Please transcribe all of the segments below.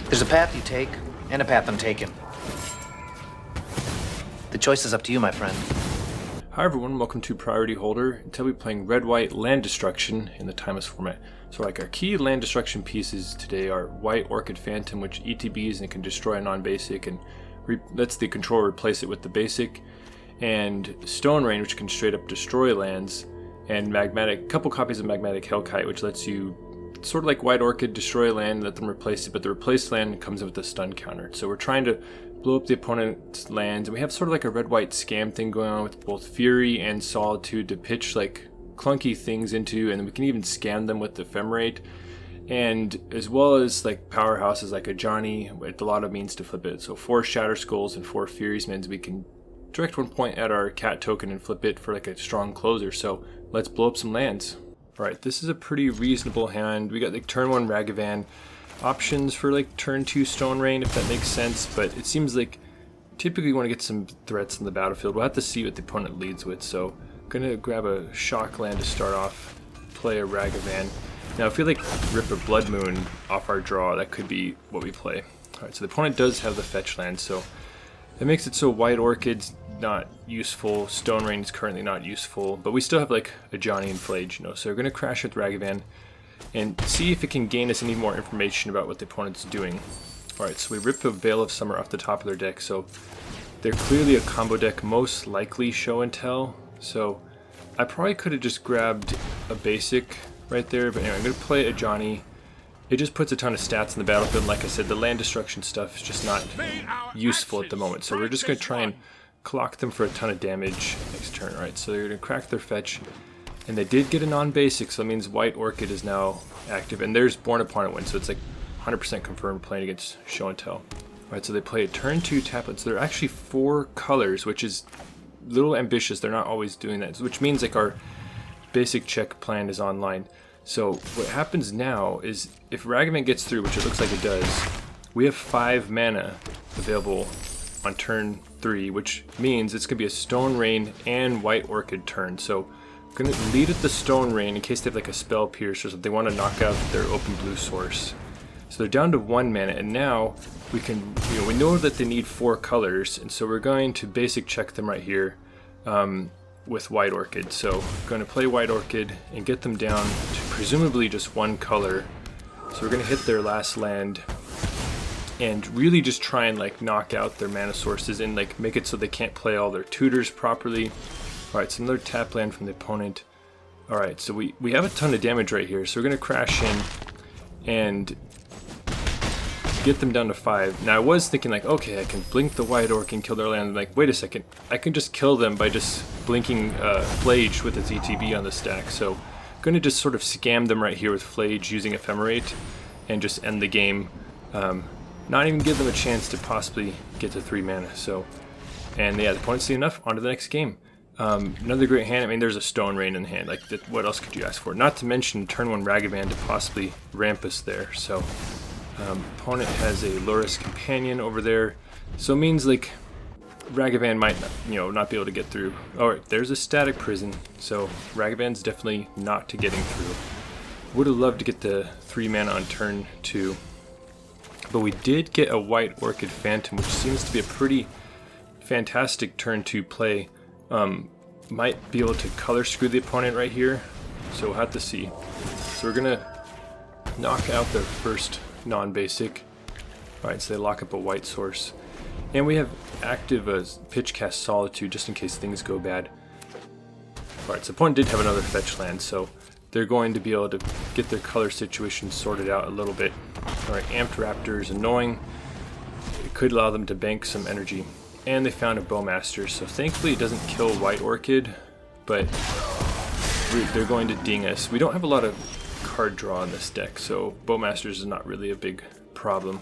There's a path you take, and a path I'm taking. The choice is up to you, my friend. Hi everyone, welcome to Priority Holder. Today we'll be playing Red-White Land Destruction in the Timeless format. So like our key land destruction pieces today are White Orchid Phantom, which ETBs and it can destroy a non-basic and lets the controller replace it with the basic. And Stone Rain, which can straight up destroy lands. And couple copies of Magmatic Hellkite, which lets you sort of like White Orchid, destroy land, let them replace it, but the replaced land comes in with a stun counter. So we're trying to blow up the opponent's lands, and we have sort of like a red-white scam thing going on with both Fury and Solitude to pitch like clunky things into, and then we can even scam them with the Ephemerate, and as well as like powerhouses like Ajani with a lot of means to flip it. So 4 Shatterskulls and 4 Furies means we can direct one point at our cat token and flip it for like a strong closer. So let's blow up some lands. Alright, this is a pretty reasonable hand. We got like turn 1 Ragavan, options for like turn 2 Stone Rain if that makes sense, but it seems like typically we want to get some threats in the battlefield. We'll have to see what the opponent leads with, so I'm going to grab a shock land to start off, play a Ragavan. Now if we like rip a Blood Moon off our draw, that could be what we play. Alright, so the opponent does have the fetch land, so that makes it so White Orchid's not useful, Stone Rain is currently not useful, but we still have like Ajani and Phlage, you know, so we're going to crash with Ragavan and see if it can gain us any more information about what the opponent's doing. Alright, so we rip a Veil of Summer off the top of their deck, so they're clearly a combo deck, most likely show and tell, so I probably could have just grabbed a basic right there, but anyway, I'm going to play Ajani. It just puts a ton of stats in the battlefield, and like I said, the land destruction stuff is just not useful at the moment, so we're just going to try and clock them for a ton of damage next turn. Alright, so they're going to crack their fetch. And they did get a non-basic, so that means White Orchid is now active. And there's Born Upon It win, so it's like 100% confirmed playing against Show and Tell. Alright, so they play a turn 2 taplet. So they're actually 4 colors, which is a little ambitious. They're not always doing that, which means like our basic check plan is online. So what happens now is if Ragavan gets through, which it looks like it does, we have 5 mana available on turn 3, which means it's going to be a Stone Rain and White Orchid turn. So I'm going to lead at the Stone Rain in case they have like a Spell Pierce or something. They want to knock out their open blue source. So they're down to 1 mana, and now we can, we know that they need 4 colors, and so we're going to basic check them right here with White Orchid. So I'm going to play White Orchid and get them down to presumably just 1 color. So we're going to hit their last land and really just try and like knock out their mana sources and like make it so they can't play all their tutors properly. Alright, so another tap land from the opponent. Alright, so we have a ton of damage right here, so we're going to crash in and get them down to 5. Now I was thinking like, okay, I can blink the White Orchid and kill their land. I'm like, wait a second, I can just kill them by just blinking Phlage with its ETB on the stack. So I'm going to just sort of scam them right here with Phlage using Ephemerate and just end the game. Not even give them a chance to possibly get to 3 mana. So, and yeah, the opponent's seen enough, on to the next game. Another great hand. I mean, there's a Stone Rain in the hand. Like, what else could you ask for? Not to mention turn 1 Ragavan to possibly ramp us there. So, opponent has a Loris Companion over there. So it means like Ragavan might not, not be able to get through. Alright, there's a Static Prison. So Ragavan's definitely not to getting through. Would have loved to get the 3 mana on turn 2. But we did get a White Orchid Phantom, which seems to be a pretty fantastic turn 2 play. Might be able to color screw the opponent right here, so we'll have to see. So we're gonna knock out their first non-basic. Alright, so they lock up a white source. And we have active Pitchcast Solitude just in case things go bad. Alright, so the opponent did have another fetch land, so they're going to be able to get their color situation sorted out a little bit. Alright, Amped Raptor is annoying. It could allow them to bank some energy. And they found a Bowmaster, so thankfully it doesn't kill White Orchid, but they're going to ding us. We don't have a lot of card draw in this deck, so Bowmasters is not really a big problem.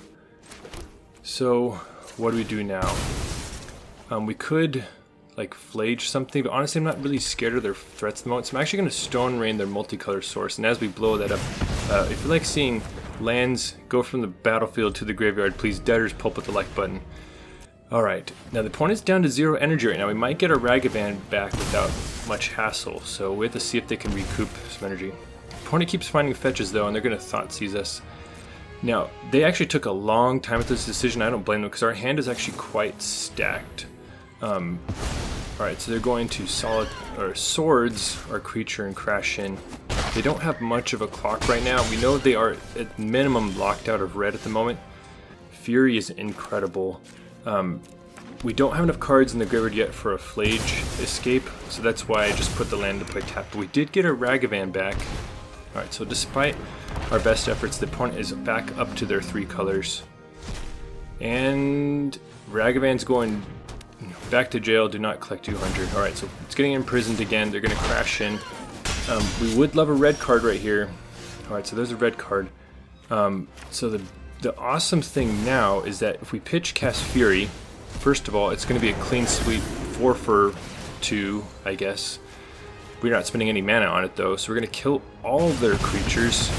So what do we do now? We could like Phlage something, but honestly I'm not really scared of their threats at the moment, so I'm actually going to Stone Rain their multicolor source, and as we blow that up, if you like seeing lands go from the battlefield to the graveyard, please Debtor's Pulpit the like button. Alright, now the opponent's down to 0 energy right now. We might get our Ragavan back without much hassle, so we have to see if they can recoup some energy. Opponent keeps finding fetches though, and they're going to Thoughtseize us. Now, they actually took a long time with this decision. I don't blame them because our hand is actually quite stacked. Alright, so they're going to swords our creature and crash in. They don't have much of a clock right now. We know they are at minimum locked out of red at the moment. Fury is incredible. We don't have enough cards in the graveyard yet for a Phlage escape, so that's why I just put the land to play tap. But we did get a Ragavan back. Alright, so despite our best efforts, the opponent is back up to their 3 colors. And Ragavan's going back to jail, do not collect 200. Alright, so it's getting imprisoned again. They're going to crash in. We would love a red card right here. Alright, so there's a red card. So the awesome thing now is that if we pitch Cast Fury, first of all, it's going to be a clean sweep 4 for 2, I guess. We're not spending any mana on it though, so we're going to kill all of their creatures.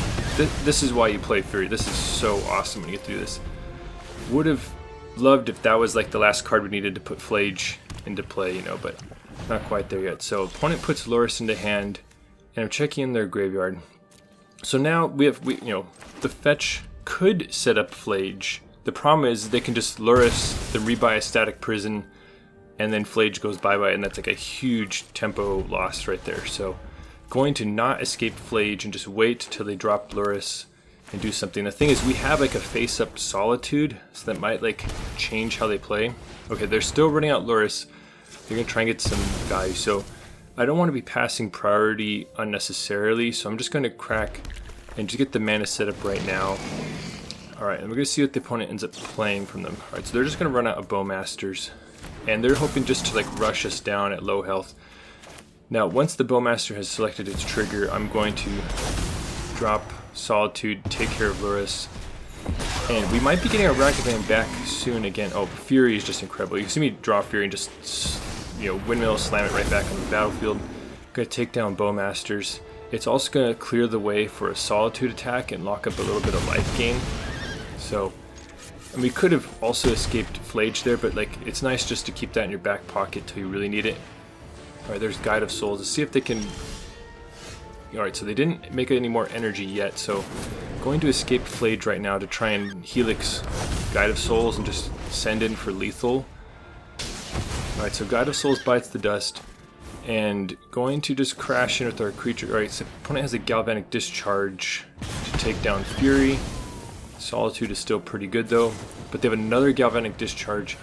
This is why you play Fury. This is so awesome when you get to do this. Would have loved if that was like the last card we needed to put Phlage into play, you know, but not quite there yet. So opponent puts Lurrus into hand, and I'm checking in their graveyard. So now we the fetch could set up Phlage. The problem is they can just Lurrus, then rebuy a Static Prison, and then Phlage goes bye-bye, and that's like a huge tempo loss right there. So going to not escape Phlage and just wait till they drop Lurrus and do something. The thing is, we have like a face-up Solitude, so that might like change how they play. Okay, they're still running out Lurrus. They're gonna try and get some value. So I don't want to be passing priority unnecessarily, so I'm just going to crack and just get the mana set up right now. Alright, and we're going to see what the opponent ends up playing from them. Alright, so they're just going to run out of Bowmasters. And they're hoping just to like rush us down at low health. Now, once the Bowmaster has selected its trigger, I'm going to drop Solitude, take care of Lurrus. And we might be getting our Ragavan back soon again. Oh, Fury is just incredible. You can see me draw Fury and just, windmill slam it right back on the battlefield. Going to take down Bowmasters. It's also going to clear the way for a Solitude attack and lock up a little bit of life gain. So, and we could have also escaped Phlage there, but like it's nice just to keep that in your back pocket till you really need it. Alright, there's Guide of Souls. Let's see if they can... Alright, so they didn't make any more energy yet, so going to escape Phlage right now to try and Helix Guide of Souls and just send in for lethal. Alright, so Guide of Souls bites the dust, and going to just crash in with our creature. Alright, so opponent has a Galvanic Discharge to take down Fury. Solitude is still pretty good though, but they have another Galvanic Discharge,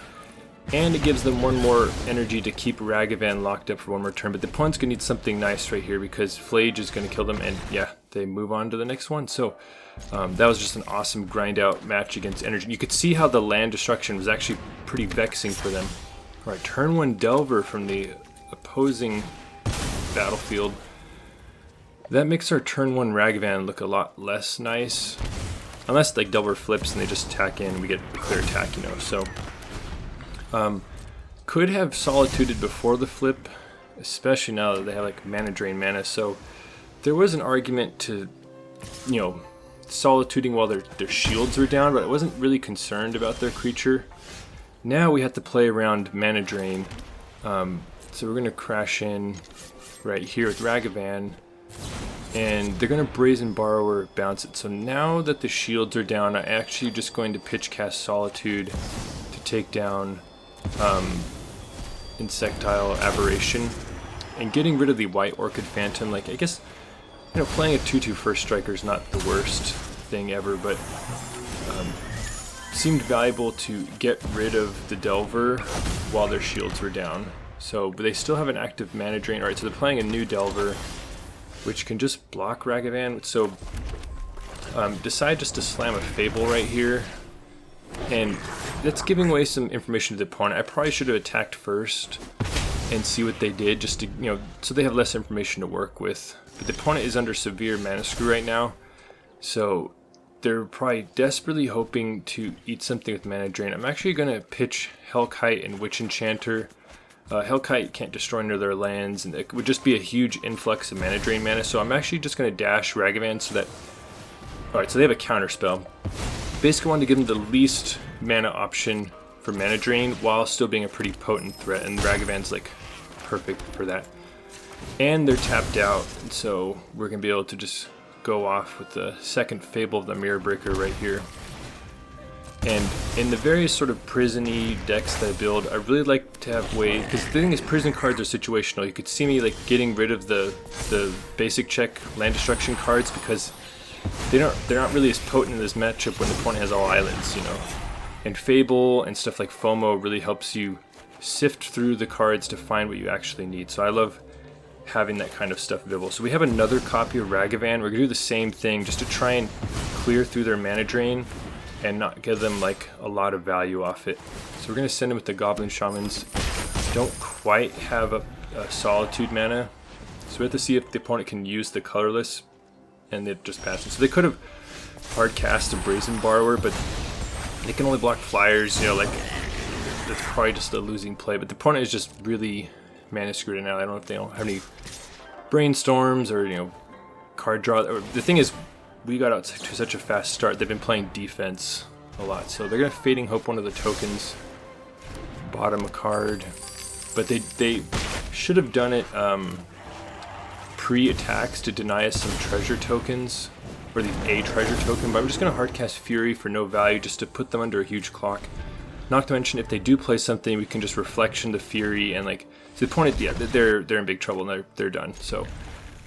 and it gives them one more energy to keep Ragavan locked up for one more turn. But the opponent's going to need something nice right here because Phlage is going to kill them, and yeah, they move on to the next one. So that was just an awesome grind out match against energy. You could see how the land destruction was actually pretty vexing for them. Alright, turn 1 Delver from the opposing battlefield. That makes our turn 1 Ragavan look a lot less nice. Unless like Delver flips and they just attack in and we get a clear attack, So could have Solituded before the flip, especially now that they have like mana drain mana. So there was an argument to, Solituding while their shields were down, but I wasn't really concerned about their creature. Now we have to play around mana drain. So we're going to crash in right here with Ragavan. And they're going to Brazen Borrower, bounce it. So now that the shields are down, I'm actually just going to pitch cast Solitude to take down Insectile Aberration. And getting rid of the white Orchid Phantom, like I guess, playing a 2/2 first striker is not the worst thing ever, but seemed valuable to get rid of the Delver while their shields were down. So, but they still have an active mana drain. Alright, so they're playing a new Delver, which can just block Ragavan. So decide just to slam a Fable right here, and that's giving away some information to the opponent. I probably should have attacked first and see what they did, just to so they have less information to work with. But the opponent is under severe mana screw right now, so they're probably desperately hoping to eat something with mana drain. I'm actually going to pitch Hellkite and Witch Enchanter. Hellkite can't destroy any of their lands, and it would just be a huge influx of mana drain mana, so I'm actually just going to dash Ragavan so that... Alright, so they have a counter spell. Basically wanted to give them the least mana option for mana drain while still being a pretty potent threat, and Ragavan's like perfect for that. And they're tapped out, and so we're going to be able to just go off with the second Fable of the Mirror Breaker right here. And in the various sort of prison-y decks that I build, I really like to have ways, because the thing is prison cards are situational. You could see me like getting rid of the basic check land destruction cards because they're not really as potent in this matchup when the opponent has all islands, you know. And Fable and stuff like FOMO really helps you sift through the cards to find what you actually need. So I love having that kind of stuff available. So we have another copy of Ragavan. We're gonna do the same thing just to try and clear through their mana drain and not give them like a lot of value off it. So we're gonna send them with the Goblin Shamans. Don't quite have a Solitude mana, so we have to see if the opponent can use the colorless, and it just passes. So they could have hard cast a Brazen Borrower, but they can only block flyers, you know, like that's probably just a losing play. But the opponent is just really mana screwed now. I don't know if they don't have any brainstorms or, you know, card draw. The thing is, we got out to such a fast start. They've been playing defense a lot, so they're gonna Fading Hope one of the tokens, bottom a card, but they should have done it pre-attacks to deny us some treasure tokens, or a treasure token. But I'm just gonna hardcast Fury for no value just to put them under a huge clock. Not to mention, if they do play something, we can just Reflection the Fury and like, so the opponent, yeah, they're in big trouble and they're done. So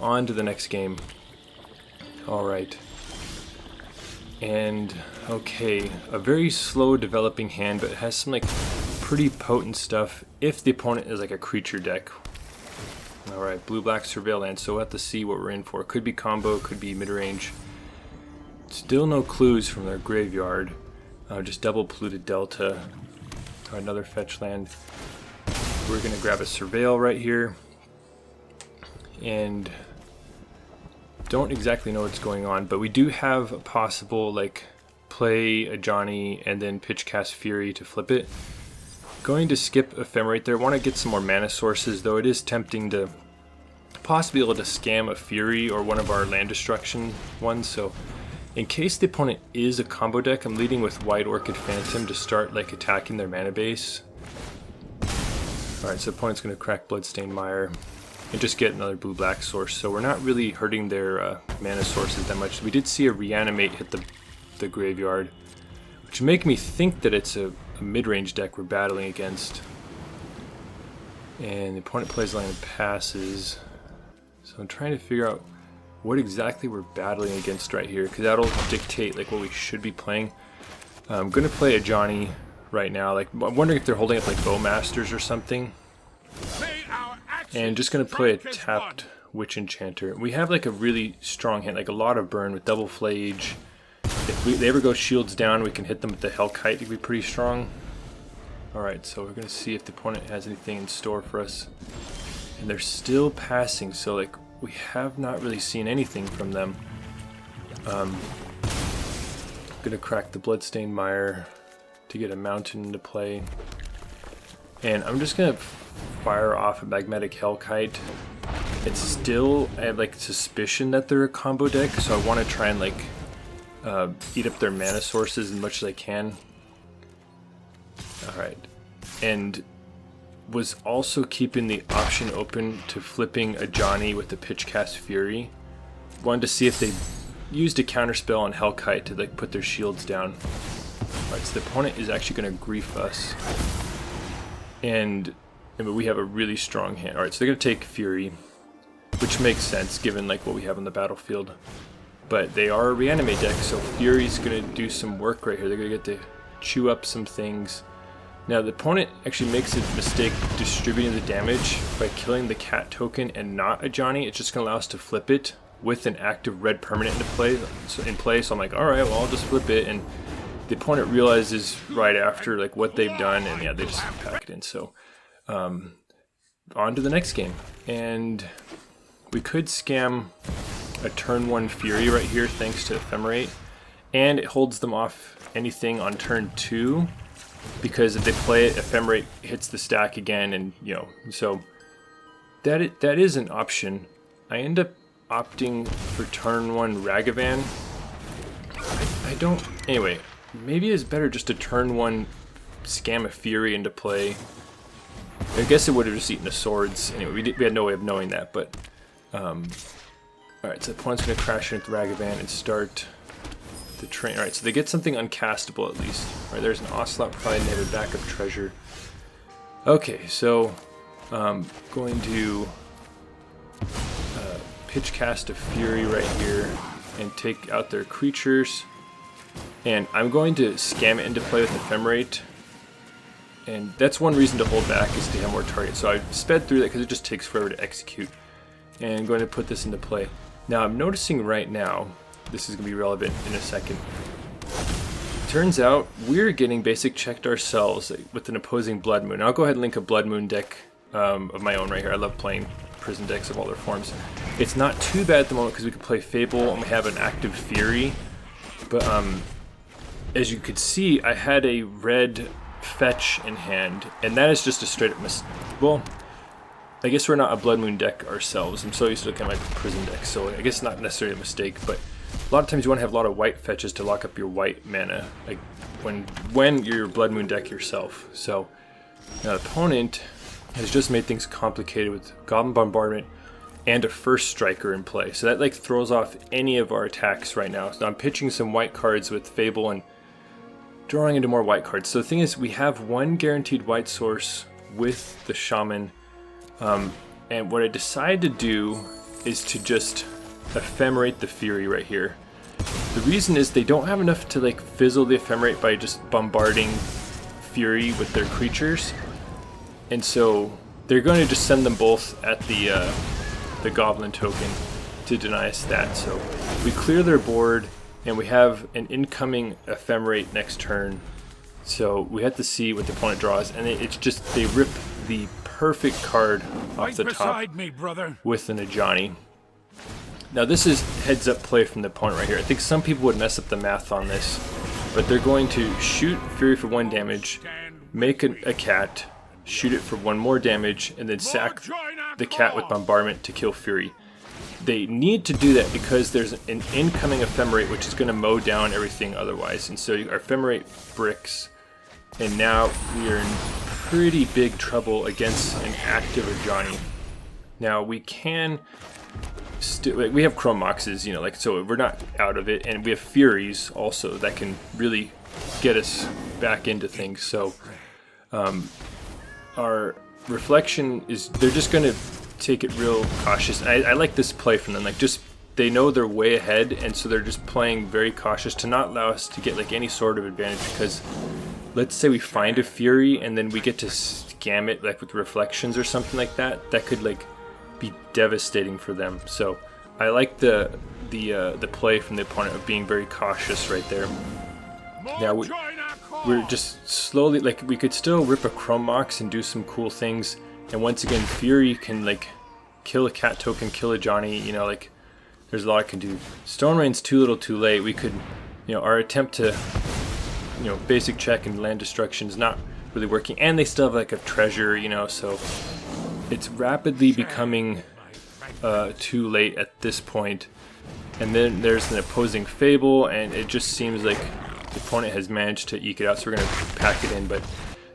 on to the next game. All right. And okay, a very slow developing hand, but it has some like pretty potent stuff if the opponent is like a creature deck. All right, blue-black Surveil Land, so we'll have to see what we're in for. Could be combo, could be mid-range. Still no clues from their graveyard. Just double polluted Delta. Another fetch land. We're gonna grab a Surveil right here. And don't exactly know what's going on, but we do have a possible like play Ajani and then pitch cast Fury to flip it. Going to skip Ephemerate there. Want to get some more mana sources, though it is tempting to possibly be able to scam a Fury or one of our land destruction ones. So in case the opponent is a combo deck, I'm leading with White Orchid Phantom to start like attacking their mana base. Alright, so the opponent's going to crack Bloodstained Mire and just get another blue-black source. So we're not really hurting their mana sources that much. We did see a Reanimate hit the graveyard, which make me think that it's a mid-range deck we're battling against. And the opponent plays land and passes. So I'm trying to figure out what exactly we're battling against right here, because that'll dictate like what we should be playing. I'm going to play Ajani right now. Like, I'm wondering if they're holding up like Bowmasters or something. And just going to play a tapped Witch Enchanter. We have like a really strong hand, like a lot of burn with double Phlage. If they ever go shields down, we can hit them with the Hellkite. It could be pretty strong. Alright, so we're going to see if the opponent has anything in store for us. And they're still passing, so like we have not really seen anything from them. I'm going to crack the Bloodstained Mire to get a mountain into play. And I'm just going to fire off a Magmatic Hellkite. It's still, I have like suspicion that they're a combo deck, so I want to try and like eat up their mana sources as much as I can. Alright, and was also keeping the option open to flipping Ajani with the Pitchcast Fury. Wanted to see if they used a counterspell on Hellkite to like put their shields down. Alright, so the opponent is actually going to grief us. And we have a really strong hand. Alright, so they're going to take Fury, which makes sense given like what we have on the battlefield. But they are a Reanimate deck, so Fury's going to do some work right here. They're going to get to chew up some things. Now the opponent actually makes a mistake distributing the damage by killing the cat token and not Ajani. It's just going to allow us to flip it with an active red permanent into play. So I'm like, alright, well I'll just flip it. And the opponent realizes right after like what they've done, and yeah, they just pack it in. So on to the next game. And we could scam a turn 1 Fury right here thanks to Ephemerate. And it holds them off anything on turn 2. Because if they play it, Ephemerate hits the stack again, and you know, so that is an option. I end up opting for turn 1 Ragavan. I don't. Anyway, maybe it's better just to turn 1 scam a Fury into play. I guess it would have just eaten the swords. Anyway, we had no way of knowing that, but Alright, so the opponent's going to crash in with Ragavan and start the train. Alright, so they get something uncastable at least. Alright, there's an Ocelot Pride and they have a backup treasure. Okay, so going to pitch cast a Fury right here and take out their creatures. And I'm going to scam it into play with Ephemerate. And that's one reason to hold back, is to have more targets. So I sped through that because it just takes forever to execute. And I'm going to put this into play. Now I'm noticing right now, this is going to be relevant in a second. Turns out we're getting basic checked ourselves with an opposing Blood Moon. I'll go ahead and link a Blood Moon deck of my own right here. I love playing prison decks of all their forms. It's not too bad at the moment because we can play Fable and we have an active Fury. But as you could see, I had a red fetch in hand, and that is just a straight up well, I guess we're not a Blood Moon deck ourselves. I'm so used to looking at my prison deck, so I guess not necessarily a mistake, but a lot of times you want to have a lot of white fetches to lock up your white mana, like when you're a Blood Moon deck yourself. So now the opponent has just made things complicated with Goblin Bombardment and a First Striker in play, so that like throws off any of our attacks right now. So I'm pitching some white cards with Fable and drawing into more white cards. So the thing is, we have one guaranteed white source with the Shaman, and what I decided to do is to just Ephemerate the Fury right here. The reason is they don't have enough to like fizzle the Ephemerate by just bombarding Fury with their creatures, and so they're going to just send them both at the Goblin token to deny us that. So we clear their board, and we have an incoming Ephemerate next turn. So we have to see what the opponent draws, and it's just they rip the perfect card off the top with an Ajani. Now this is heads up play from the opponent right here. I think some people would mess up the math on this, but they're going to shoot Fury for 1 damage, make a cat, shoot it for 1 more damage, and then sack the cat with Bombardment to kill Fury. They need to do that because there's an incoming Ephemerate which is going to mow down everything otherwise. And so our Ephemerate bricks, and now we are in pretty big trouble against an active Ajani. Now we can still, we have Chrome Moxes, you know, like, so we're not out of it, and we have Furies also that can really get us back into things. So our reflection is, they're just going to take it real cautious. And I like this play from them, like, just they know they're way ahead, and so they're just playing very cautious to not allow us to get like any sort of advantage, because let's say we find a Fury and then we get to scam it like with reflections or something like that, that could like be devastating for them. So I like the play from the opponent of being very cautious right there. Now we're just slowly, like, we could still rip a Chrome Mox and do some cool things. And once again, Fury can like kill a cat token, kill a Johnny, you know, like there's a lot it can do. Stone Rain's too little too late. We could, you know, our attempt to, you know, basic check and land destruction is not really working. And they still have like a treasure, you know, so it's rapidly becoming too late at this point. And then there's an opposing Fable, and it just seems like the opponent has managed to eke it out, so we're going to pack it in. But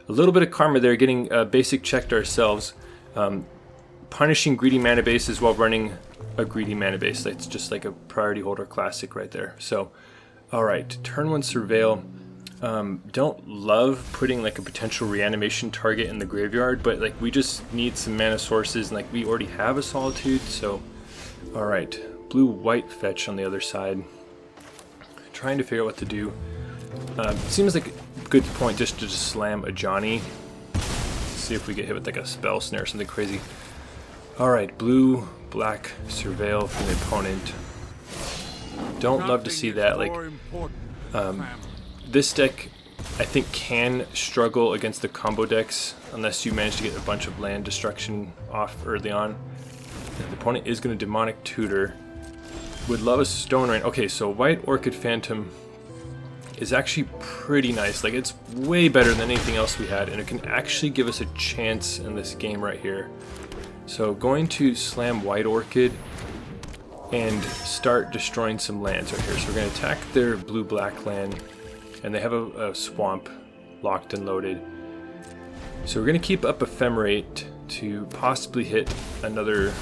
a little bit of karma there, getting basic checked ourselves, punishing greedy mana bases while running a greedy mana base. That's just like a priority holder classic right there. So, alright, turn 1 Surveil. Don't love putting like a potential reanimation target in the graveyard, but like we just need some mana sources, and like we already have a Solitude. So, alright, blue-white fetch on the other side. Trying to figure out what to do. Seems like a good point just to slam Ajani. See if we get hit with like a spell snare or something crazy. Alright, blue, black, Surveil from the opponent. Don't love to see that. Like, this deck, I think, can struggle against the combo decks unless you manage to get a bunch of land destruction off early on. The opponent is going to Demonic Tutor. Would love a Stone Rain. Okay, so White Orchid Phantom is actually pretty nice. Like, it's way better than anything else we had, and it can actually give us a chance in this game right here. So going to slam White Orchid and start destroying some lands right here. So we're going to attack their blue-black land, and they have a swamp locked and loaded. So we're going to keep up Ephemerate to possibly hit another.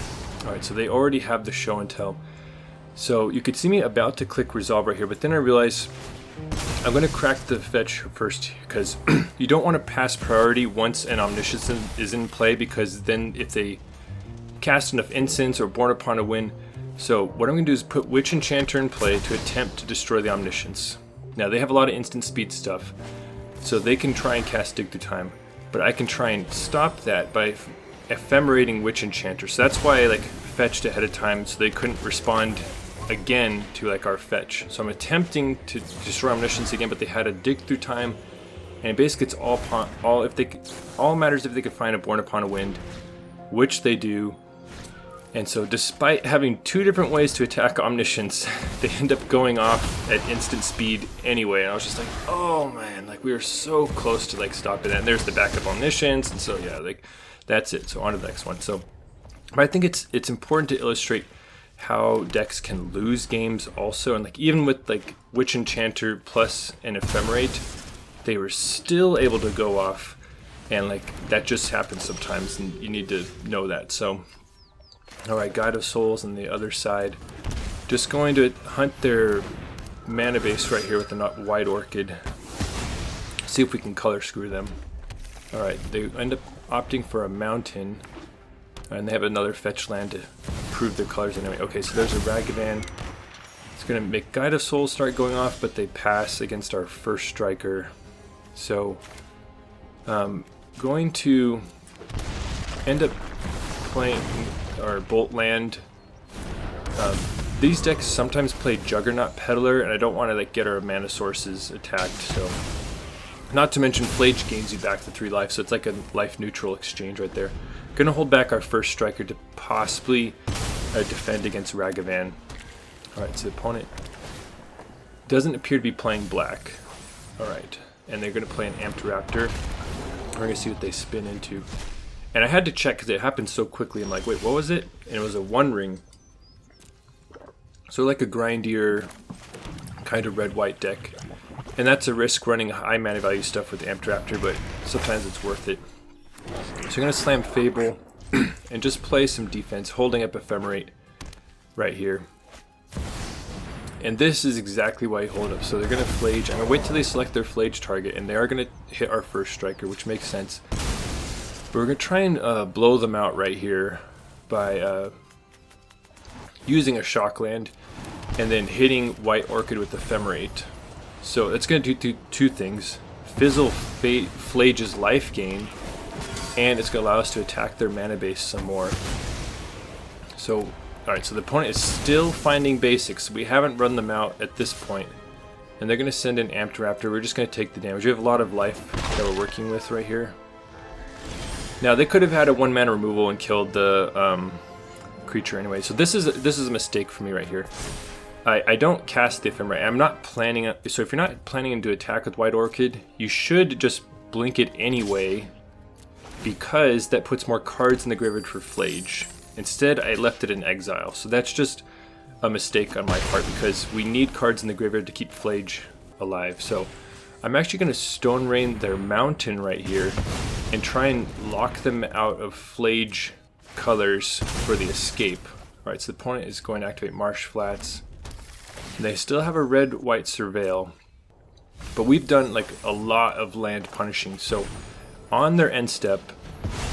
Alright, so they already have the show and tell. So you could see me about to click resolve right here, but then I realized I'm going to crack the fetch first, because you don't want to pass priority once an Omniscience is in play, because then if they cast enough incense or Born Upon a Wind. So what I'm going to do is put Witch Enchanter in play to attempt to destroy the Omniscience. Now they have a lot of instant speed stuff, so they can try and cast Dig Through Time, but I can try and stop that by ephemerating Witch Enchanter. So that's why I like fetched ahead of time, so they couldn't respond again to like our fetch. So I'm attempting to destroy Omniscience again, but they had a Dig Through Time, and basically it's all matters if they could find a Born Upon a Wind, which they do. And so despite having two different ways to attack Omniscience, they end up going off at instant speed anyway. And I was just like, oh man, like we were so close to like stopping that. And there's the backup Omniscience, and so yeah, like that's it. So on to the next one. So, but I think it's important to illustrate how decks can lose games also, and like even with like Witch Enchanter plus an Ephemerate, they were still able to go off, and like that just happens sometimes, and you need to know that. So alright, Guide of Souls on the other side. Just going to hunt their mana base right here with the White Orchid. See if we can color screw them. Alright, they end up opting for a mountain, and they have another fetch land to prove their colors anyway. Okay, so there's a Ragavan. It's going to make Guide of Souls start going off, but they pass against our first striker. So, going to end up playing our Bolt Land. These decks sometimes play Juggernaut Peddler, and I don't want to like get our mana sources attacked. So, not to mention Phlage gains you back to 3 life, so it's like a life neutral exchange right there. Gonna hold back our first striker to possibly defend against Ragavan. Alright, so the opponent doesn't appear to be playing black. Alright, and they're gonna play an Amped Raptor. We're gonna see what they spin into. And I had to check because it happened so quickly. I'm like, wait, what was it? And it was a 1-ring. So like a grindier kind of red-white deck. And that's a risk running high mana value stuff with Amped Raptor, but sometimes it's worth it. So I'm going to slam Fable and just play some defense, holding up Ephemerate right here. And this is exactly why I hold up. So they're going to Phlage. I'm going to wait till they select their Phlage target, and they are going to hit our first striker, which makes sense. But we're going to try and blow them out right here by using a shock land and then hitting White Orchid with Ephemerate. So it's going to do two things. Fizzle Phlage's life gain, and it's going to allow us to attack their mana base some more. So, alright, so the opponent is still finding basics. We haven't run them out at this point. And they're going to send in Amped Raptor. We're just going to take the damage. We have a lot of life that we're working with right here. Now, they could have had a 1-mana removal and killed the creature anyway. So this is a mistake for me right here. I don't cast the Ephemerate. I'm not planning on, so if you're not planning to attack with White Orchid, you should just blink it anyway, because that puts more cards in the graveyard for Phlage. Instead, I left it in exile. So that's just a mistake on my part, because we need cards in the graveyard to keep Phlage alive. So I'm actually going to Stone Rain their mountain right here and try and lock them out of Phlage colors for the escape. Alright, so the opponent is going to activate Marsh Flats. And they still have a red-white Surveil, but we've done like a lot of land punishing. So on their end step,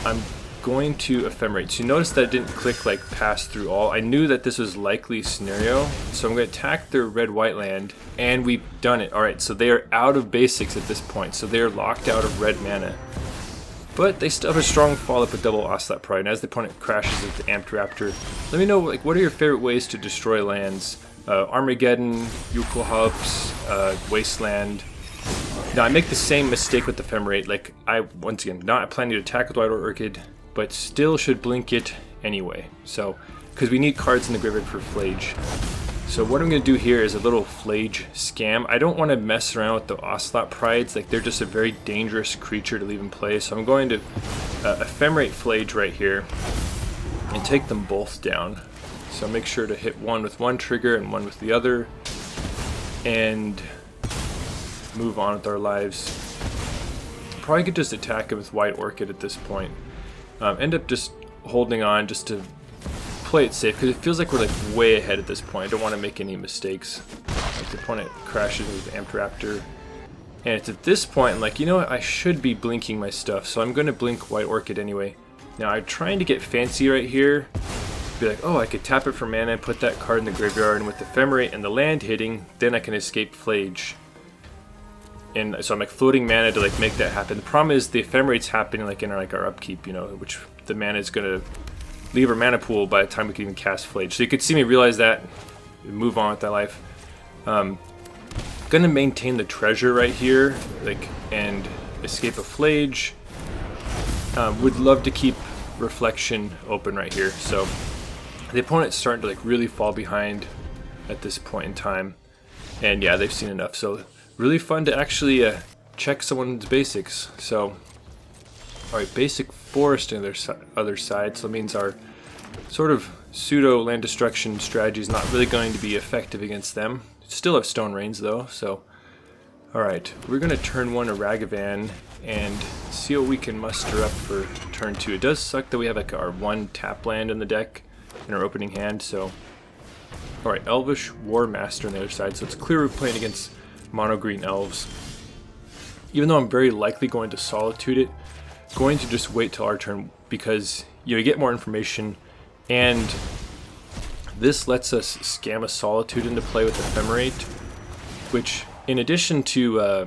I'm going to Ephemerate. So you notice that it didn't click like pass through all. I knew that this was likely scenario, so I'm going to attack their red-white land, and we've done it. Alright, so they are out of basics at this point, so they are locked out of red mana. But they still have a strong follow-up with double Ocelot Pride, and as the opponent crashes with the Amped Raptor, let me know like what are your favorite ways to destroy lands? Armageddon, Yukul Hubs, Wasteland. Now I make the same mistake with the Ephemerate. Like once again, not planning to attack with White Orchid, but still should blink it anyway. So, because we need cards in the graveyard for Phlage. So what I'm going to do here is a little Phlage scam. I don't want to mess around with the Ocelot Prides. Like they're just a very dangerous creature to leave in play. So I'm going to Ephemerate Phlage right here and take them both down. So make sure to hit one with one trigger and one with the other, and move on with our lives. Probably could just attack it with White Orchid at this point. End up just holding on just to play it safe because it feels like we're like way ahead at this point. I don't want to make any mistakes. Like the opponent crashes with Amped Raptor. And it's at this point I'm like, you know what, I should be blinking my stuff, so I'm going to blink White Orchid anyway. Now I'm trying to get fancy right here. Be like, oh, I could tap it for mana and put that card in the graveyard, and with the Ephemerate and the land hitting, then I can escape Phlage. And so I'm like floating mana to like make that happen. The problem is the Ephemerate's happening like in our upkeep, you know, which the mana is going to leave our mana pool by the time we can even cast Phlage. So you could see me realize that, move on with that life. Gonna maintain the treasure right here, like, and escape a Phlage. Would love to keep Reflection open right here. So the opponent's starting to like really fall behind at this point in time, and yeah, they've seen enough. So really fun to actually check someone's basics. So all right, basic forest on their other side, so it means our sort of pseudo land destruction strategy is not really going to be effective against them. Still have Stone Rains though, so alright, we're going to turn 1 a Ragavan and see what we can muster up for turn 2. It does suck that we have like our 1 tap land in the deck in our opening hand, so alright, Elvish War Master on the other side, so it's clear we're playing against mono green elves. Even though I'm very likely going to Solitude it, going to just wait till our turn because you get more information, and this lets us scam a Solitude into play with Ephemerate, which, in addition to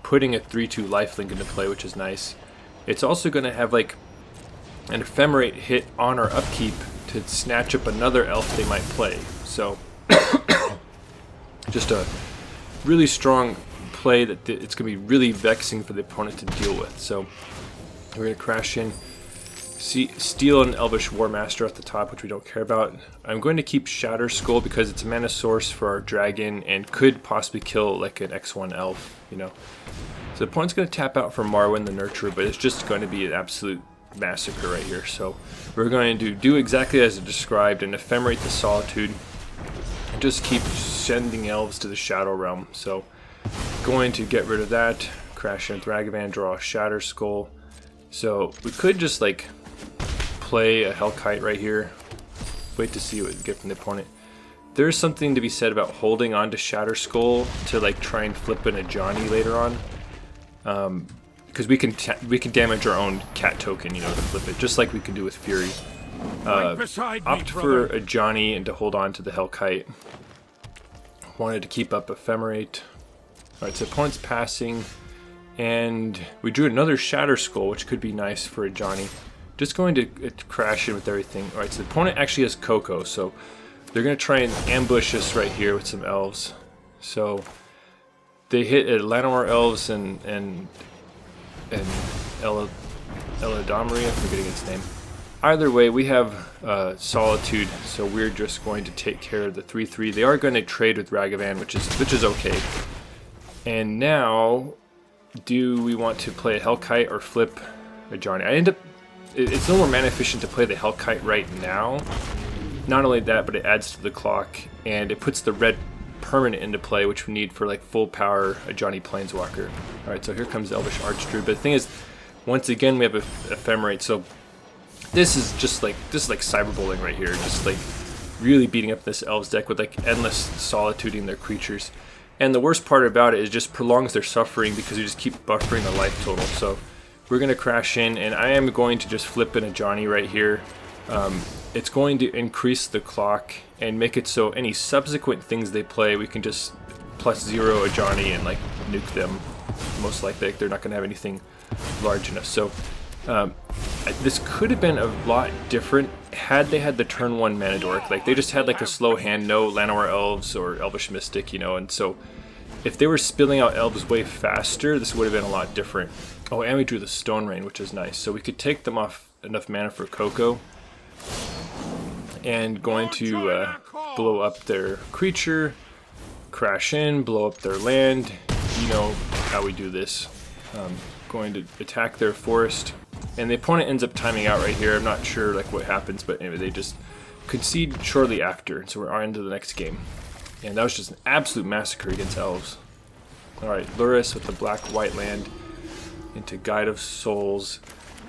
putting a 3/2 lifelink into play, which is nice, it's also going to have like an Ephemerate hit on our upkeep to snatch up another elf they might play. So, just a really strong play that it's going to be really vexing for the opponent to deal with. So, we're going to crash in. Steal an Elvish War Master at the top, which we don't care about. I'm going to keep Shatterskull because it's a mana source for our dragon and could possibly kill like an X1 elf, you know. So the opponent's going to tap out for Marwyn the Nurturer, but it's just going to be an absolute massacre right here. So we're going to do exactly as described and Ephemerate the Solitude and just keep sending elves to the Shadow Realm. So going to get rid of that, crash in with Ragavan, draw a Shatterskull. So we could just like play a Hellkite right here. Wait to see what we get from the opponent. There's something to be said about holding on to Shatterskull to like try and flip an Ajani later on, because we can damage our own cat token, you know, to flip it, just like we can do with Fury. Opt for Ajani and to hold on to the Hellkite. Wanted to keep up Ephemerate. All right, so opponent's passing, and we drew another Shatterskull, which could be nice for Ajani. Just going to crash in with everything. Alright, so the opponent actually has Coco, so they're going to try and ambush us right here with some elves. So they hit Llanowar elves and Eladamri, I'm forgetting its name. Either way, we have Solitude, so we're just going to take care of the 3/3. They are going to trade with Ragavan, which is okay. And now, do we want to play a Hellkite or flip Ajani? It's no more mana efficient to play the Hellkite right now. Not only that, but it adds to the clock, and it puts the red permanent into play, which we need for like full power Ajani Planeswalker. Alright, so here comes Elvish Archdruid. But the thing is, once again, we have a Ephemerate, so this is like cyberbullying right here. Just like really beating up this Elves deck with like endless solituding their creatures. And the worst part about it is just prolongs their suffering because you just keep buffering the life total. So we're going to crash in, and I am going to just flip an Ajani right here. It's going to increase the clock and make it so any subsequent things they play, we can just +0 Ajani and like nuke them. Most likely they're not going to have anything large enough. So this could have been a lot different had they had the turn 1 mana dork. Like they just had like a slow hand, no Llanowar elves or Elvish Mystic, you know, and so if they were spilling out elves way faster, this would have been a lot different. Oh, and we drew the Stone Rain, which is nice. So we could take them off enough mana for Coco. And going to blow up their creature, crash in, blow up their land. You know how we do this. Going to attack their forest. And the opponent ends up timing out right here. I'm not sure like what happens, but anyway, they just concede shortly after. So we're on to the next game. And that was just an absolute massacre against elves. Alright, Luris with the black-white land into Guide of Souls.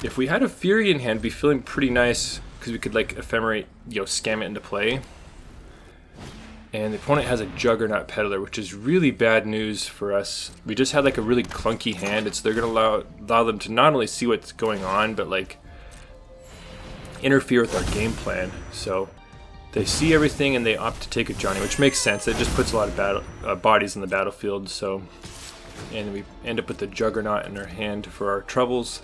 If we had a Fury in hand, it'd be feeling pretty nice, because we could like Ephemerate, scam it into play. And the opponent has a Juggernaut Peddler, which is really bad news for us. We just had like a really clunky hand. They're going to allow them to not only see what's going on, but like interfere with our game plan. So they see everything and they opt to take Ajani, which makes sense. It just puts a lot of bodies in the battlefield. So, and we end up with the Juggernaut in our hand for our troubles.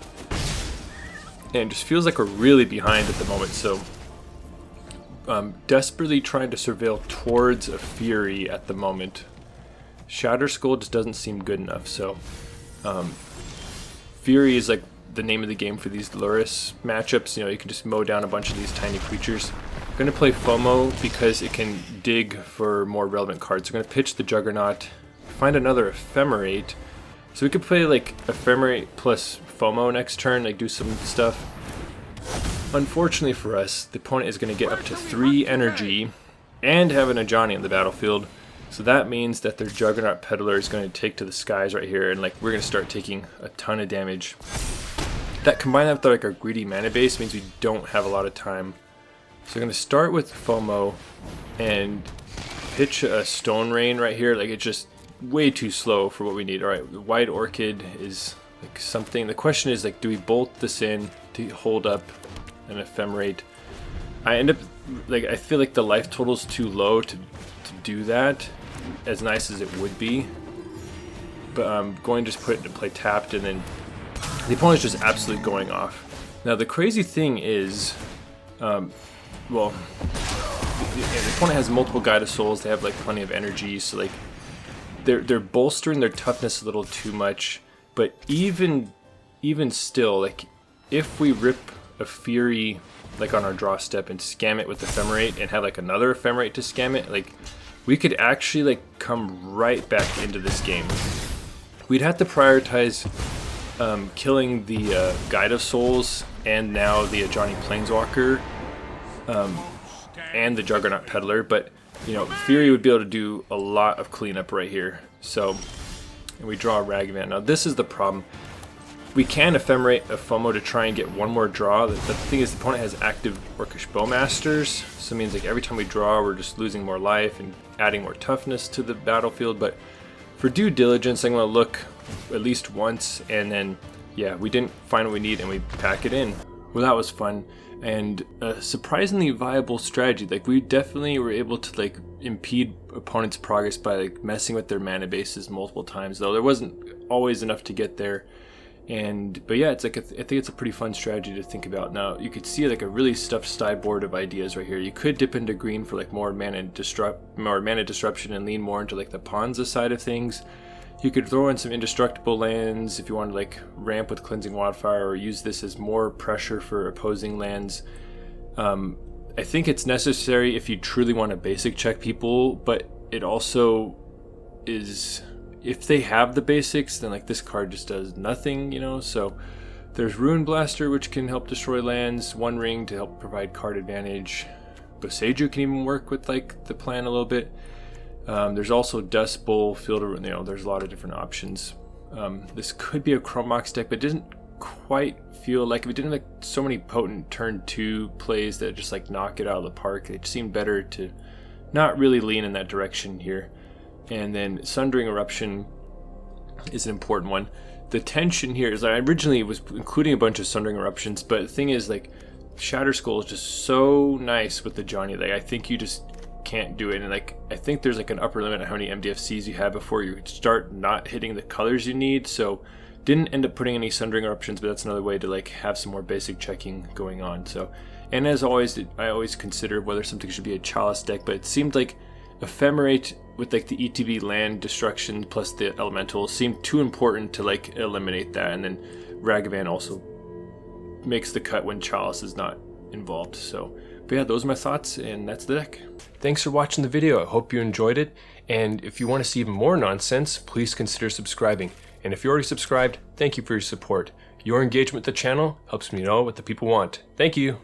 And it just feels like we're really behind at the moment. So desperately trying to surveil towards a Fury at the moment. Shatterskull just doesn't seem good enough. So Fury is like the name of the game for these Luris matchups. You can just mow down a bunch of these tiny creatures. I'm going to play FOMO because it can dig for more relevant cards. I'm going to pitch the Juggernaut, find another Ephemerate. So we could play like Ephemerate plus FOMO next turn, like do some stuff. Unfortunately for us, the opponent is going to get up to 3 energy and have an Ajani on the battlefield. So that means that their Juggernaut Peddler is going to take to the skies right here, and like we're going to start taking a ton of damage. That combined with like our greedy mana base means we don't have a lot of time. So we're going to start with FOMO and pitch a Stone Rain right here. Like it's just way too slow for what we need. Alright, the White Orchid is like something. The question is like, do we bolt this in to hold up an Ephemerate? I end up like, I feel like the life total is too low to do that, as nice as it would be. But I'm going to just put it into play tapped, and then the opponent's just absolutely going off. Now the crazy thing is, well, the opponent has multiple Guide of Souls. They have like plenty of energy, so like they're bolstering their toughness a little too much. But even still, like if we rip a Fury like on our draw step and scam it with Ephemerate and have like another Ephemerate to scam it, like we could actually like come right back into this game. We'd have to prioritize killing the Guide of Souls and now the Ajani Planeswalker and the Juggernaut Peddler, but Fury would be able to do a lot of cleanup right here. So, and we draw a Ragavan. Now this is the problem. We can Ephemerate a FOMO to try and get one more draw. The thing is, the opponent has active Orcish Bowmasters, so it means like every time we draw, we're just losing more life and adding more toughness to the battlefield. But for due diligence, I'm going to look at least once, and then yeah, we didn't find what we need, and we pack it in. Well, that was fun and a surprisingly viable strategy. Like we definitely were able to like impede opponents' progress by like messing with their mana bases multiple times, though there wasn't always enough to get there. But yeah, it's like I think it's a pretty fun strategy to think about. Now you could see like a really stuffed sideboard of ideas right here. You could dip into green for like more mana disruption and lean more into like the Ponza side of things. You could throw in some indestructible lands if you want to like ramp with Cleansing Wildfire, or use this as more pressure for opposing lands. I think it's necessary if you truly want to basic check people, but it also is, if they have the basics, then like this card just does nothing, so there's Ruin Blaster, which can help destroy lands, One Ring to help provide card advantage. Boseiju can even work with like the plan a little bit. There's also Dust Bowl, Field of, there's a lot of different options. This could be a Chromox deck, but it didn't quite feel like, if it didn't have like so many potent turn 2 plays that just like knock it out of the park, it seemed better to not really lean in that direction here. And then Sundering Eruption is an important one. The tension here is, I originally was including a bunch of Sundering Eruptions, but the thing is, like, Shatterskull is just so nice with the Ajani. Like, I think you just can't do it. And like, I think there's like an upper limit on how many MDFCs you have before you start not hitting the colors you need. So didn't end up putting any Sundering Eruptions, but that's another way to like have some more basic checking going on. So, and as always, I always consider whether something should be a Chalice deck, but it seemed like Ephemerate with like the ETB land destruction plus the elemental seemed too important to like eliminate that, and then Ragavan also makes the cut when Chalice is not involved. So, but yeah, those are my thoughts, and that's the deck. Thanks for watching the video. I hope you enjoyed it, and if you want to see even more nonsense, please consider subscribing. And if you're already subscribed, thank you for your support. Your engagement with the channel helps me know what the people want. Thank you.